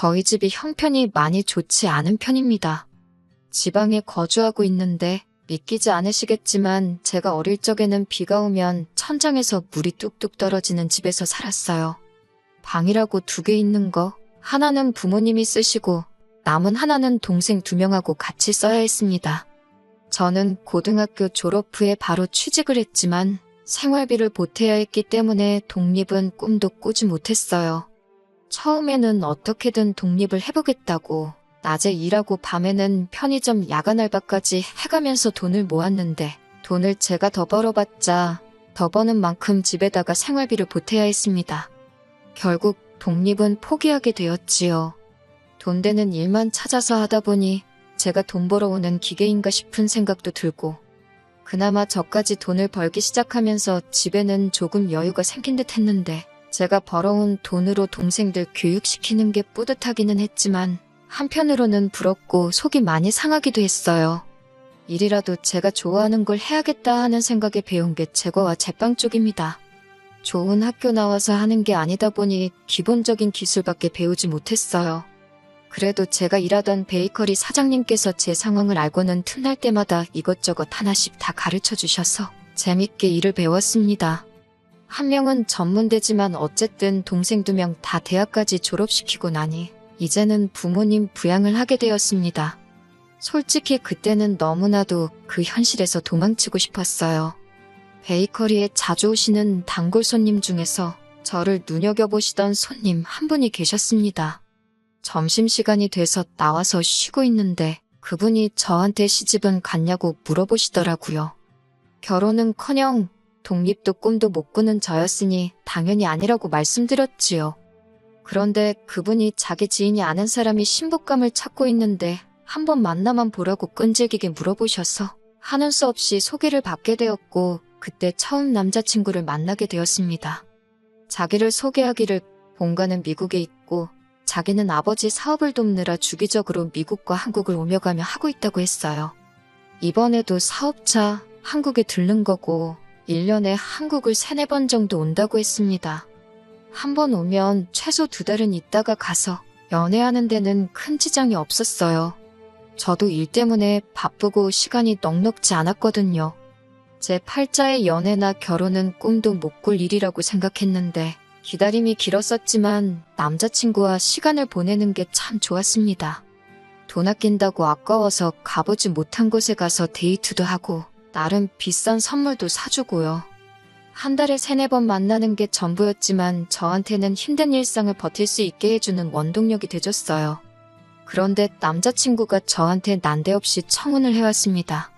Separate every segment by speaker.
Speaker 1: 저희 집이 형편이 많이 좋지 않은 편입니다. 지방에 거주하고 있는데 믿기지 않으시겠지만 제가 어릴 적에는 비가 오면 천장에서 물이 뚝뚝 떨어지는 집에서 살았어요. 방이라고 2개 있는 거, 하나는 부모님이 쓰시고 남은 하나는 동생 2명하고 같이 써야 했습니다. 저는 고등학교 졸업 후에 바로 취직을 했지만 생활비를 보태야 했기 때문에 독립은 꿈도 꾸지 못했어요. 처음에는 어떻게든 독립을 해보겠다고 낮에 일하고 밤에는 편의점 야간 알바까지 해가면서 돈을 모았는데 돈을 제가 더 벌어봤자 더 버는 만큼 집에다가 생활비를 보태야 했습니다. 결국 독립은 포기하게 되었지요. 돈 되는 일만 찾아서 하다 보니 제가 돈 벌어오는 기계인가 싶은 생각도 들고 그나마 저까지 돈을 벌기 시작하면서 집에는 조금 여유가 생긴 듯 했는데 제가 벌어온 돈으로 동생들 교육시키는 게 뿌듯하기는 했지만 한편으로는 부럽고 속이 많이 상하기도 했어요. 일이라도 제가 좋아하는 걸 해야겠다 하는 생각에 배운 게 제과와 제빵 쪽입니다. 좋은 학교 나와서 하는 게 아니다 보니 기본적인 기술밖에 배우지 못했어요. 그래도 제가 일하던 베이커리 사장님께서 제 상황을 알고는 틈날 때마다 이것저것 하나씩 다 가르쳐 주셔서 재밌게 일을 배웠습니다. 한 명은 전문대지만 어쨌든 동생 2명 다 대학까지 졸업시키고 나니 이제는 부모님 부양을 하게 되었습니다. 솔직히 그때는 너무나도 그 현실에서 도망치고 싶었어요. 베이커리에 자주 오시는 단골 손님 중에서 저를 눈여겨보시던 손님 한 분이 계셨습니다. 점심시간이 돼서 나와서 쉬고 있는데 그분이 저한테 시집은 갔냐고 물어보시더라고요. 결혼은커녕 독립도 꿈도 못 꾸는 저였으니 당연히 아니라고 말씀드렸지요. 그런데 그분이 자기 지인이 아는 사람이 신부감을 찾고 있는데 한번 만나만 보라고 끈질기게 물어보셔서 하는 수 없이 소개를 받게 되었고 그때 처음 남자친구를 만나게 되었습니다. 자기를 소개하기를 본가는 미국에 있고 자기는 아버지 사업을 돕느라 주기적으로 미국과 한국을 오며 가며 하고 있다고 했어요. 이번에도 사업차 한국에 들른 거고 1년에 한국을 3-4번 정도 온다고 했습니다. 한 번 오면 최소 2달은 있다가 가서 연애하는 데는 큰 지장이 없었어요. 저도 일 때문에 바쁘고 시간이 넉넉지 않았거든요. 제 팔자의 연애나 결혼은 꿈도 못 꿀 일이라고 생각했는데 기다림이 길었었지만 남자친구와 시간을 보내는 게 참 좋았습니다. 돈 아낀다고 아까워서 가보지 못한 곳에 가서 데이트도 하고 나름 비싼 선물도 사주고요. 한 달에 3-4번 만나는 게 전부였지만 저한테는 힘든 일상을 버틸 수 있게 해주는 원동력이 돼줬어요. 그런데 남자친구가 저한테 난데없이 청혼을 해왔습니다.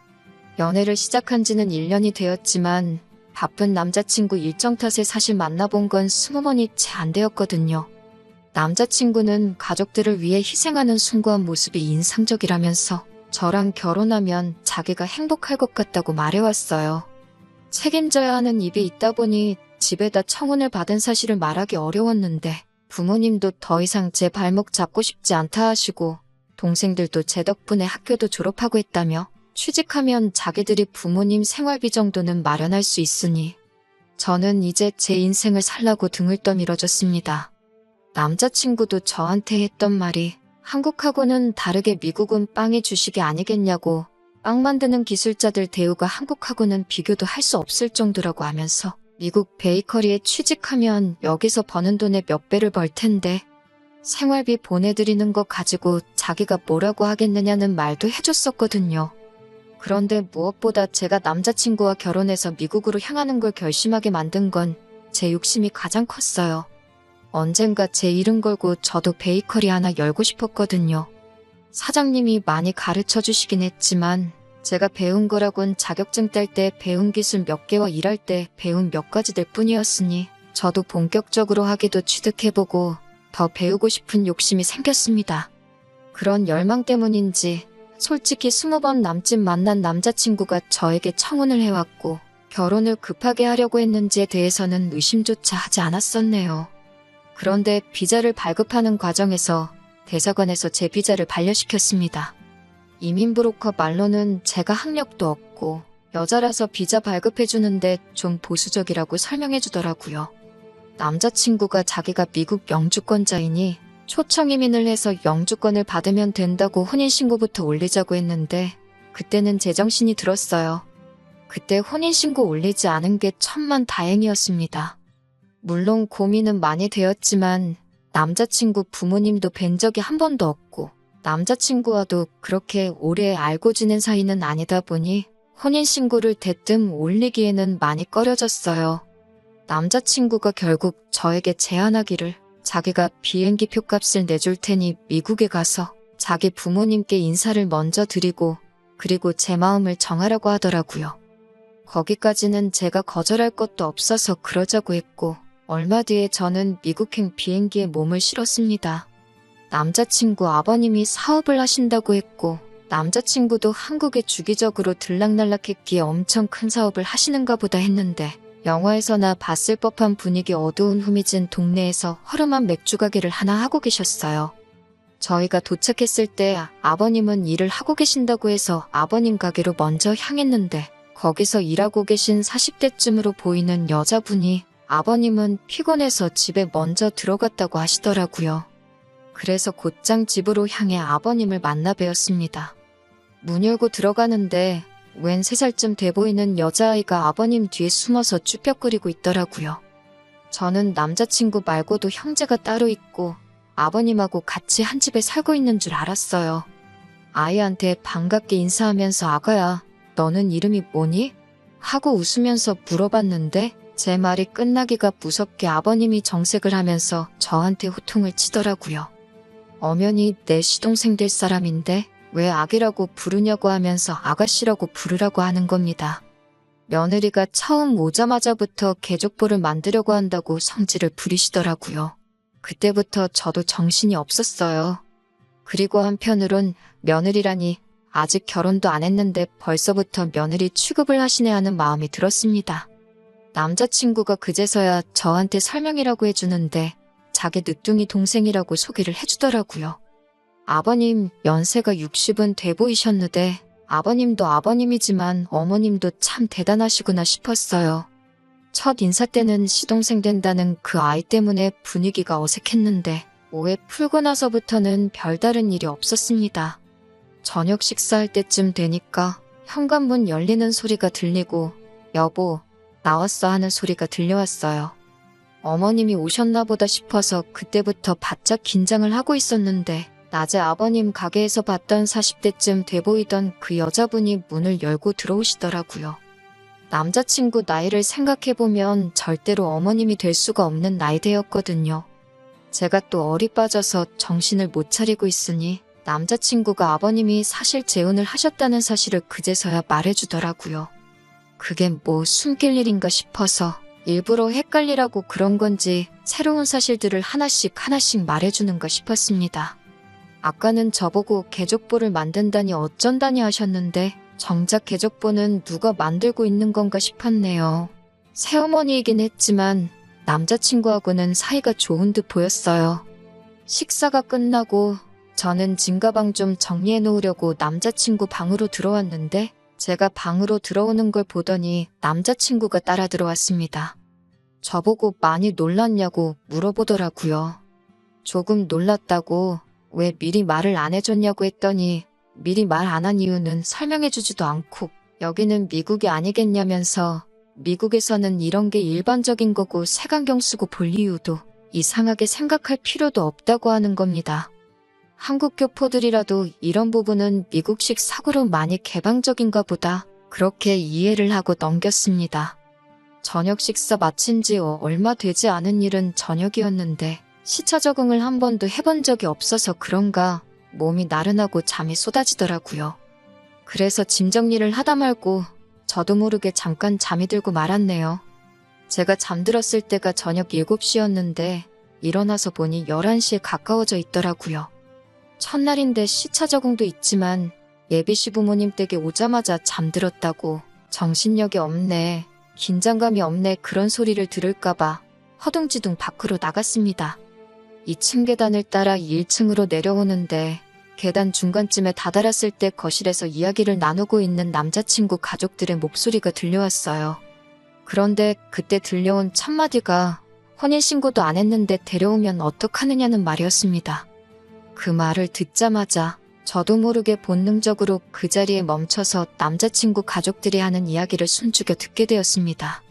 Speaker 1: 연애를 시작한 지는 1년이 되었지만 바쁜 남자친구 일정 탓에 사실 만나본 건 20번이 채 안 되었거든요. 남자친구는 가족들을 위해 희생하는 숭고한 모습이 인상적이라면서 저랑 결혼하면 자기가 행복할 것 같다고 말해왔어요. 책임져야 하는 입이 있다 보니 집에다 청혼을 받은 사실을 말하기 어려웠는데 부모님도 더 이상 제 발목 잡고 싶지 않다 하시고 동생들도 제 덕분에 학교도 졸업하고 했다며 취직하면 자기들이 부모님 생활비 정도는 마련할 수 있으니 저는 이제 제 인생을 살라고 등을 떠밀어줬습니다. 남자친구도 저한테 했던 말이 한국하고는 다르게 미국은 빵의 주식이 아니겠냐고 빵 만드는 기술자들 대우가 한국하고는 비교도 할 수 없을 정도라고 하면서 미국 베이커리에 취직하면 여기서 버는 돈의 몇 배를 벌 텐데 생활비 보내드리는 거 가지고 자기가 뭐라고 하겠느냐는 말도 해줬었거든요. 그런데 무엇보다 제가 남자친구와 결혼해서 미국으로 향하는 걸 결심하게 만든 건 제 욕심이 가장 컸어요. 언젠가 제 이름 걸고 저도 베이커리 하나 열고 싶었거든요. 사장님이 많이 가르쳐 주시긴 했지만 제가 배운 거라곤 자격증 딸 때 배운 기술 몇 개와 일할 때 배운 몇 가지들 뿐이었으니 저도 본격적으로 하기도 취득해보고 더 배우고 싶은 욕심이 생겼습니다. 그런 열망 때문인지 솔직히 20번 남짓 만난 남자친구가 저에게 청혼을 해왔고 결혼을 급하게 하려고 했는지에 대해서는 의심조차 하지 않았었네요. 그런데 비자를 발급하는 과정에서 대사관에서 제 비자를 반려시켰습니다. 이민 브로커 말로는 제가 학력도 없고 여자라서 비자 발급해주는데 좀 보수적이라고 설명해주더라고요. 남자친구가 자기가 미국 영주권자이니 초청 이민을 해서 영주권을 받으면 된다고 혼인신고부터 올리자고 했는데 그때는 제정신이 들었어요. 그때 혼인신고 올리지 않은 게 천만다행이었습니다. 물론 고민은 많이 되었지만 남자친구 부모님도 뵌 적이 한 번도 없고 남자친구와도 그렇게 오래 알고 지낸 사이는 아니다 보니 혼인신고를 대뜸 올리기에는 많이 꺼려졌어요. 남자친구가 결국 저에게 제안하기를 자기가 비행기 표값을 내줄 테니 미국에 가서 자기 부모님께 인사를 먼저 드리고 그리고 제 마음을 정하라고 하더라고요. 거기까지는 제가 거절할 것도 없어서 그러자고 했고 얼마 뒤에 저는 미국행 비행기에 몸을 실었습니다. 남자친구 아버님이 사업을 하신다고 했고 남자친구도 한국에 주기적으로 들락날락했기에 엄청 큰 사업을 하시는가 보다 했는데 영화에서나 봤을 법한 분위기 어두운 후미진 동네에서 허름한 맥주 가게를 하나 하고 계셨어요. 저희가 도착했을 때 아버님은 일을 하고 계신다고 해서 아버님 가게로 먼저 향했는데 거기서 일하고 계신 40대쯤으로 보이는 여자분이 아버님은 피곤해서 집에 먼저 들어갔다고 하시더라고요. 그래서 곧장 집으로 향해 아버님을 만나 뵈었습니다. 문 열고 들어가는데 웬 3살쯤 돼 보이는 여자아이가 아버님 뒤에 숨어서 쭈뼛거리고 있더라고요. 저는 남자친구 말고도 형제가 따로 있고 아버님하고 같이 한 집에 살고 있는 줄 알았어요. 아이한테 반갑게 인사하면서 아가야, 너는 이름이 뭐니? 하고 웃으면서 물어봤는데 제 말이 끝나기가 무섭게 아버님이 정색을 하면서 저한테 호통을 치더라고요. 엄연히 내 시동생 될 사람인데 왜 아기라고 부르냐고 하면서 아가씨라고 부르라고 하는 겁니다. 며느리가 처음 오자마자부터 개족보를 만들려고 한다고 성질을 부리시더라고요. 그때부터 저도 정신이 없었어요. 그리고 한편으론 며느리라니 아직 결혼도 안 했는데 벌써부터 며느리 취급을 하시네 하는 마음이 들었습니다. 남자친구가 그제서야 저한테 설명이라고 해주는데 자기 늦둥이 동생이라고 소개를 해주더라고요. 아버님 연세가 60은 돼 보이셨는데 아버님도 아버님이지만 어머님도 참 대단하시구나 싶었어요. 첫 인사 때는 시동생 된다는 그 아이 때문에 분위기가 어색했는데 오해 풀고 나서부터는 별다른 일이 없었습니다. 저녁 식사할 때쯤 되니까 현관문 열리는 소리가 들리고 여보, 나왔어 하는 소리가 들려왔어요. 어머님이 오셨나 보다 싶어서 그때부터 바짝 긴장을 하고 있었는데 낮에 아버님 가게에서 봤던 40대쯤 돼 보이던 그 여자분이 문을 열고 들어오시더라고요. 남자친구 나이를 생각해보면 절대로 어머님이 될 수가 없는 나이대였거든요. 제가 또 어리 빠져서 정신을 못 차리고 있으니 남자친구가 아버님이 사실 재혼을 하셨다는 사실을 그제서야 말해주더라고요. 그게 뭐 숨길 일인가 싶어서 일부러 헷갈리라고 그런 건지 새로운 사실들을 하나씩 말해주는가 싶었습니다. 아까는 저보고 개족보를 만든다니 어쩐다니 하셨는데 정작 개족보는 누가 만들고 있는 건가 싶었네요. 새어머니이긴 했지만 남자친구하고는 사이가 좋은 듯 보였어요. 식사가 끝나고 저는 짐가방 좀 정리해 놓으려고 남자친구 방으로 들어왔는데 제가 방으로 들어오는 걸 보더니 남자친구가 따라 들어왔습니다. 저보고 많이 놀랐냐고 물어보더라고요. 조금 놀랐다고 왜 미리 말을 안 해줬냐고 했더니 미리 말 안 한 이유는 설명해주지도 않고 여기는 미국이 아니겠냐면서 미국에서는 이런 게 일반적인 거고 색안경 쓰고 볼 이유도 이상하게 생각할 필요도 없다고 하는 겁니다. 한국 교포들이라도 이런 부분은 미국식 사고로 많이 개방적인가 보다 그렇게 이해를 하고 넘겼습니다. 저녁 식사 마친 지 얼마 되지 않은 일은 저녁이었는데 시차 적응을 한 번도 해본 적이 없어서 그런가 몸이 나른하고 잠이 쏟아지더라고요. 그래서 짐 정리를 하다 말고 저도 모르게 잠깐 잠이 들고 말았네요. 제가 잠들었을 때가 저녁 7시였는데 일어나서 보니 11시에 가까워져 있더라고요. 첫날인데 시차 적응도 있지만 예비 시부모님 댁에 오자마자 잠들었다고 정신력이 없네, 긴장감이 없네 그런 소리를 들을까봐 허둥지둥 밖으로 나갔습니다. 2층 계단을 따라 1층으로 내려오는데 계단 중간쯤에 다다랐을 때 거실에서 이야기를 나누고 있는 남자친구 가족들의 목소리가 들려왔어요. 그런데 그때 들려온 첫마디가 혼인신고도 안 했는데 데려오면 어떡하느냐는 말이었습니다. 그 말을 듣자마자 저도 모르게 본능적으로 그 자리에 멈춰서 남자친구 가족들이 하는 이야기를 숨죽여 듣게 되었습니다.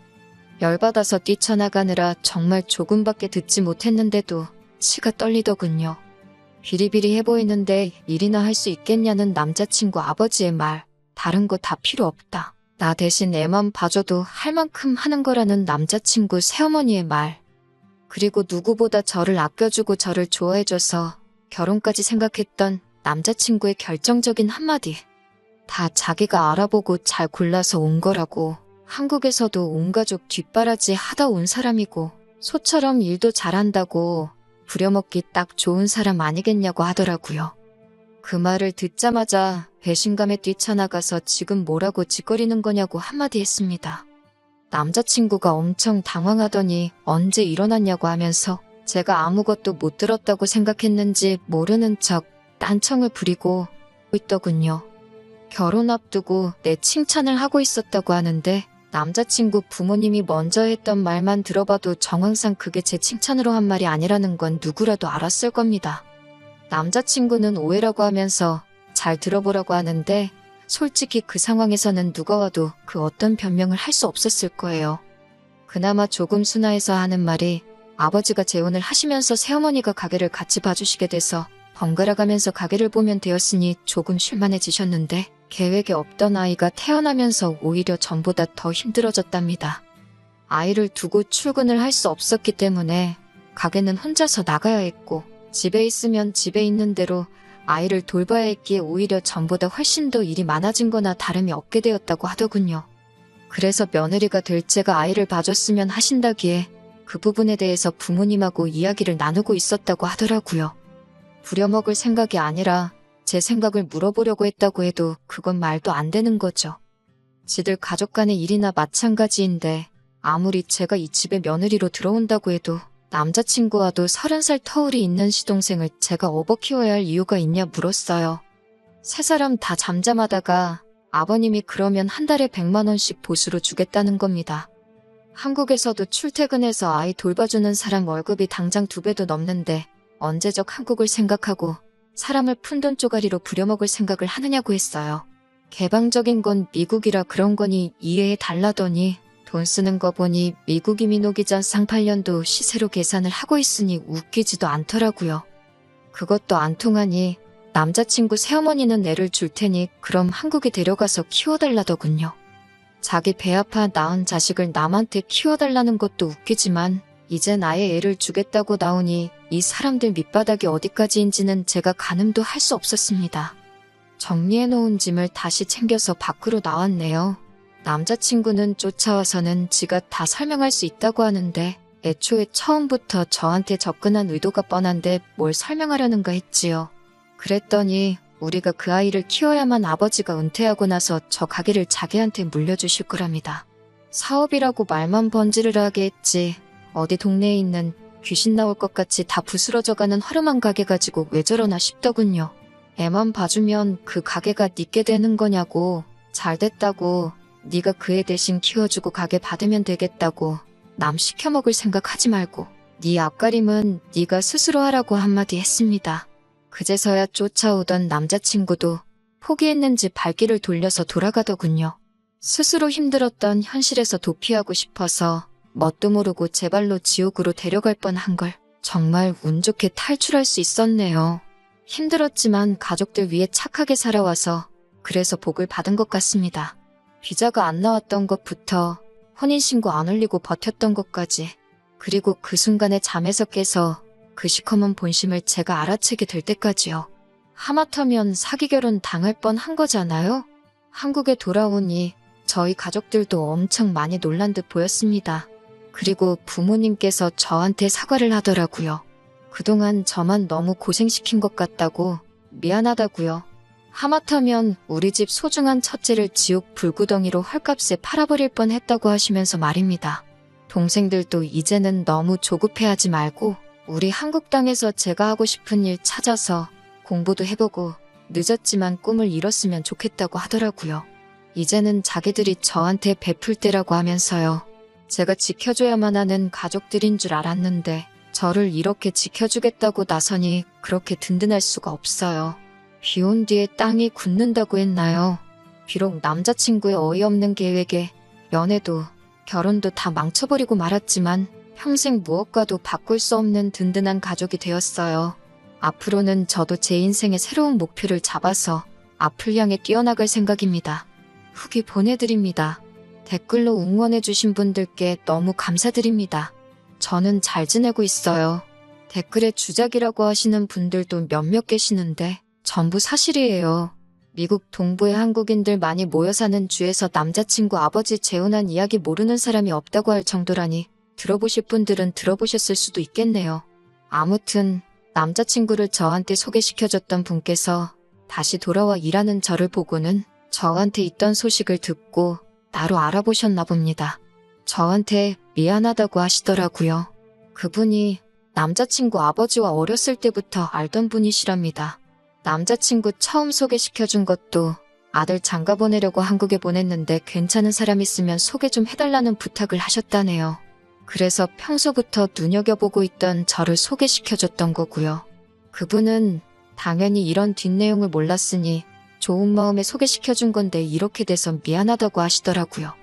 Speaker 1: 열받아서 뛰쳐나가느라 정말 조금밖에 듣지 못했는데도 치가 떨리더군요. 비리비리해 보이는데 일이나 할 수 있겠냐는 남자친구 아버지의 말. 다른 거 다 필요 없다. 나 대신 애만 봐줘도 할 만큼 하는 거라는 남자친구 새어머니의 말. 그리고 누구보다 저를 아껴주고 저를 좋아해줘서 결혼까지 생각했던 남자친구의 결정적인 한마디. 다 자기가 알아보고 잘 골라서 온 거라고. 한국에서도 온 가족 뒷바라지 하다 온 사람이고 소처럼 일도 잘한다고 부려먹기 딱 좋은 사람 아니겠냐고 하더라고요. 그 말을 듣자마자 배신감에 뛰쳐나가서 지금 뭐라고 짓거리는 거냐고 한마디 했습니다. 남자친구가 엄청 당황하더니 언제 일어났냐고 하면서 제가 아무것도 못 들었다고 생각했는지 모르는 척 딴청을 부리고 있더군요. 결혼 앞두고 내 칭찬을 하고 있었다고 하는데 남자친구 부모님이 먼저 했던 말만 들어봐도 정황상 그게 제 칭찬으로 한 말이 아니라는 건 누구라도 알았을 겁니다. 남자친구는 오해라고 하면서 잘 들어보라고 하는데 솔직히 그 상황에서는 누가 와도 그 어떤 변명을 할 수 없었을 거예요. 그나마 조금 순화해서 하는 말이 아버지가 재혼을 하시면서 새어머니가 가게를 같이 봐주시게 돼서 번갈아 가면서 가게를 보면 되었으니 조금 쉴만해지셨는데 계획에 없던 아이가 태어나면서 오히려 전보다 더 힘들어졌답니다. 아이를 두고 출근을 할 수 없었기 때문에 가게는 혼자서 나가야 했고 집에 있으면 집에 있는 대로 아이를 돌봐야 했기에 오히려 전보다 훨씬 더 일이 많아진 거나 다름이 없게 되었다고 하더군요. 그래서 며느리가 될 제가 아이를 봐줬으면 하신다기에 그 부분에 대해서 부모님하고 이야기를 나누고 있었다고 하더라고요. 부려먹을 생각이 아니라 제 생각을 물어보려고 했다고 해도 그건 말도 안 되는 거죠. 지들 가족 간의 일이나 마찬가지인데 아무리 제가 이 집에 며느리로 들어온다고 해도 남자친구와도 30살 터울이 있는 시동생을 제가 업어 키워야 할 이유가 있냐 물었어요. 세 사람 다 잠잠하다가 아버님이 그러면 한 달에 100만 원씩 보수로 주겠다는 겁니다. 한국에서도 출퇴근해서 아이 돌봐주는 사람 월급이 당장 2배도 넘는데 언제적 한국을 생각하고 사람을 푼돈 쪼가리로 부려먹을 생각을 하느냐고 했어요. 개방적인 건 미국이라 그런 거니 이해해 달라더니 돈 쓰는 거 보니 미국 이민 오기 전 쌍팔년도 시세로 계산을 하고 있으니 웃기지도 않더라고요. 그것도 안 통하니 남자친구 새어머니는 애를 줄 테니 그럼 한국에 데려가서 키워달라더군요. 자기 배 아파 낳은 자식을 남한테 키워달라는 것도 웃기지만 이젠 아예 애를 주겠다고 나오니 이 사람들 밑바닥이 어디까지인지는 제가 가늠도 할 수 없었습니다. 정리해놓은 짐을 다시 챙겨서 밖으로 나왔네요. 남자친구는 쫓아와서는 지가 다 설명할 수 있다고 하는데 애초에 처음부터 저한테 접근한 의도가 뻔한데 뭘 설명하려는가 했지요. 그랬더니 우리가 그 아이를 키워야만 아버지가 은퇴하고 나서 저 가게를 자기한테 물려주실 거랍니다. 사업이라고 말만 번지르르하게 했지 어디 동네에 있는 귀신 나올 것 같이 다 부스러져가는 허름한 가게 가지고 왜 저러나 싶더군요. 애만 봐주면 그 가게가 니께 되는 거냐고. 잘 됐다고. 네가 그 애 대신 키워주고 가게 받으면 되겠다고. 남 시켜먹을 생각하지 말고. 네 앞가림은 네가 스스로 하라고 한마디 했습니다. 그제서야 쫓아오던 남자친구도 포기했는지 발길을 돌려서 돌아가더군요. 스스로 힘들었던 현실에서 도피하고 싶어서 뭣도 모르고 제 발로 지옥으로 데려갈 뻔한 걸 정말 운 좋게 탈출할 수 있었네요. 힘들었지만 가족들 위해 착하게 살아와서 그래서 복을 받은 것 같습니다. 비자가 안 나왔던 것부터 혼인신고 안 올리고 버텼던 것까지 그리고 그 순간에 잠에서 깨서 그 시커먼 본심을 제가 알아채게 될 때까지요. 하마터면 사기 결혼 당할 뻔한 거잖아요. 한국에 돌아오니 저희 가족들도 엄청 많이 놀란 듯 보였습니다. 그리고 부모님께서 저한테 사과를 하더라고요. 그동안 저만 너무 고생시킨 것 같다고 미안하다고요. 하마터면 우리 집 소중한 첫째를 지옥 불구덩이로 헐값에 팔아버릴 뻔했다고 하시면서 말입니다. 동생들도 이제는 너무 조급해하지 말고 우리 한국 땅에서 제가 하고 싶은 일 찾아서 공부도 해보고 늦었지만 꿈을 이뤘으면 좋겠다고 하더라고요. 이제는 자기들이 저한테 베풀 때라고 하면서요. 제가 지켜줘야만 하는 가족들인 줄 알았는데 저를 이렇게 지켜주겠다고 나서니 그렇게 든든할 수가 없어요. 비 온 뒤에 땅이 굳는다고 했나요? 비록 남자친구의 어이없는 계획에 연애도 결혼도 다 망쳐버리고 말았지만 평생 무엇과도 바꿀 수 없는 든든한 가족이 되었어요. 앞으로는 저도 제 인생의 새로운 목표를 잡아서 앞을 향해 뛰어나갈 생각입니다. 후기 보내드립니다. 댓글로 응원해주신 분들께 너무 감사드립니다. 저는 잘 지내고 있어요. 댓글에 주작이라고 하시는 분들도 몇몇 계시는데 전부 사실이에요. 미국 동부의 한국인들 많이 모여 사는 주에서 남자친구 아버지 재혼한 이야기 모르는 사람이 없다고 할 정도라니 들어보실 분들은 들어보셨을 수도 있겠네요. 아무튼 남자친구를 저한테 소개시켜줬던 분께서 다시 돌아와 일하는 저를 보고는 저한테 있던 소식을 듣고 나로 알아보셨나 봅니다. 저한테 미안하다고 하시더라고요. 그분이 남자친구 아버지와 어렸을 때부터 알던 분이시랍니다. 남자친구 처음 소개시켜준 것도 아들 장가 보내려고 한국에 보냈는데 괜찮은 사람 있으면 소개 좀 해달라는 부탁을 하셨다네요. 그래서 평소부터 눈여겨보고 있던 저를 소개시켜줬던 거고요. 그분은 당연히 이런 뒷내용을 몰랐으니 좋은 마음에 소개시켜준 건데 이렇게 돼서 미안하다고 하시더라고요.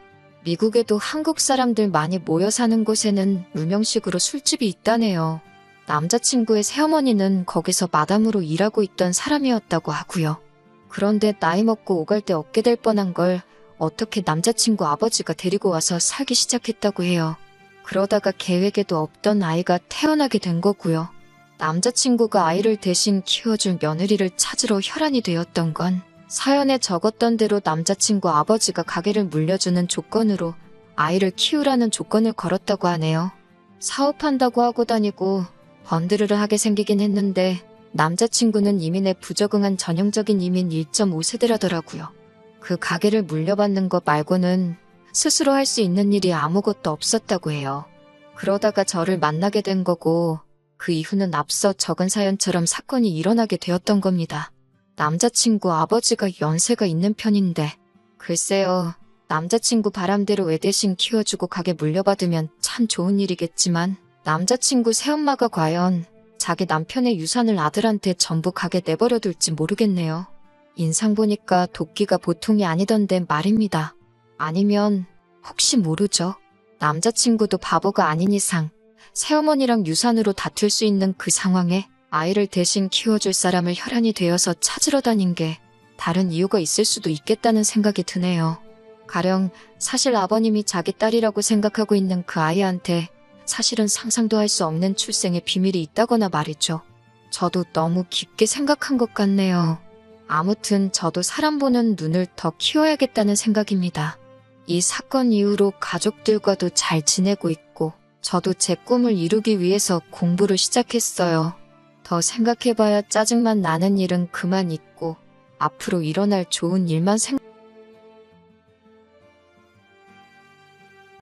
Speaker 1: 미국에도 한국 사람들 많이 모여 사는 곳에는 유명식으로 술집이 있다네요. 남자친구의 새어머니는 거기서 마담으로 일하고 있던 사람이었다고 하고요. 그런데 나이 먹고 오갈 데 없게 될 뻔한 걸 어떻게 남자친구 아버지가 데리고 와서 살기 시작했다고 해요. 그러다가 계획에도 없던 아이가 태어나게 된 거고요. 남자친구가 아이를 대신 키워줄 며느리를 찾으러 혈안이 되었던 건 사연에 적었던 대로 남자친구 아버지가 가게를 물려주는 조건으로 아이를 키우라는 조건을 걸었다고 하네요. 사업한다고 하고 다니고 번드르르 하게 생기긴 했는데 남자친구는 이민에 부적응한 전형적인 이민 1.5세대라더라고요. 그 가게를 물려받는 것 말고는 스스로 할 수 있는 일이 아무것도 없었다고 해요. 그러다가 저를 만나게 된 거고 그 이후는 앞서 적은 사연처럼 사건이 일어나게 되었던 겁니다. 남자친구 아버지가 연세가 있는 편인데 글쎄요. 남자친구 바람대로 외대신 키워주고 가게 물려받으면 참 좋은 일이겠지만 남자친구 새엄마가 과연 자기 남편의 유산을 아들한테 전부 가게 내버려둘지 모르겠네요. 인상 보니까 도끼가 보통이 아니던데 말입니다. 아니면 혹시 모르죠. 남자친구도 바보가 아닌 이상 새어머니랑 유산으로 다툴 수 있는 그 상황에 아이를 대신 키워줄 사람을 혈안이 되어서 찾으러 다닌 게 다른 이유가 있을 수도 있겠다는 생각이 드네요. 가령 사실 아버님이 자기 딸이라고 생각하고 있는 그 아이한테 사실은 상상도 할 수 없는 출생의 비밀이 있다거나 말이죠. 저도 너무 깊게 생각한 것 같네요. 아무튼 저도 사람 보는 눈을 더 키워야겠다는 생각입니다. 이 사건 이후로 가족들과도 잘 지내고 있고 저도 제 꿈을 이루기 위해서 공부를 시작했어요. 더 생각해봐야 짜증만 나는 일은 그만 있고 앞으로 일어날 좋은 일만